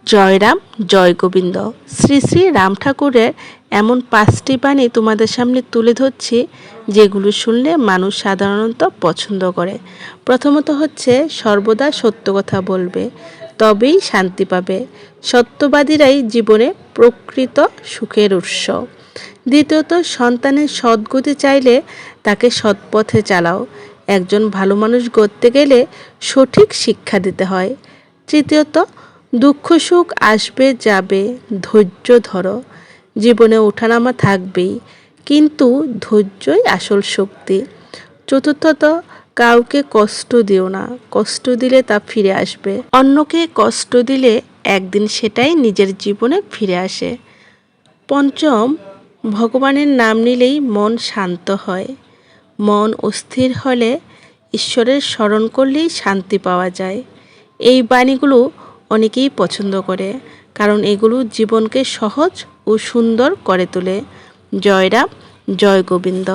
জয় রাম জয় গোবিন্দ। শ্রী শ্রী রাম ঠাকুরের এমন 5টি বাণী তোমাদের সামনে তুলে ধরছি, যেগুলো শুনলে মানুষ সাধারণত পছন্দ করে। প্রথমত হচ্ছে, সর্বদা সত্য কথা বলবে, তবেই শান্তি পাবে। সত্যবাদীরাই জীবনে প্রকৃত সুখের উৎস। দ্বিতীয়ত, সন্তানের সদ্গতি চাইলে তাকে সৎপথে চালাও। একজন ভালো মানুষ গড়তে গেলে সঠিক শিক্ষা দিতে হয়। তৃতীয়ত, দুঃখ সুখ আসবে যাবে, ধৈর্য ধরো। জীবনে ওঠানামা থাকবেই, কিন্তু ধৈর্যই আসল শক্তি। চতুর্থত, কাউকে কষ্ট দিও না, কষ্ট দিলে তা ফিরে আসবে। অন্যকে কষ্ট দিলে একদিন সেটাই নিজের জীবনে ফিরে আসে। পঞ্চম, ভগবানের নাম নিলেই মন শান্ত হয়। মন অস্থির হলে ঈশ্বরের স্মরণ করলেই শান্তি পাওয়া যায়। এই বাণীগুলো অনেকেই পছন্দ করে, কারণ এগুলো জীবনকে সহজ ও সুন্দর করে তোলে। জয় রাম জয় গোবিন্দ।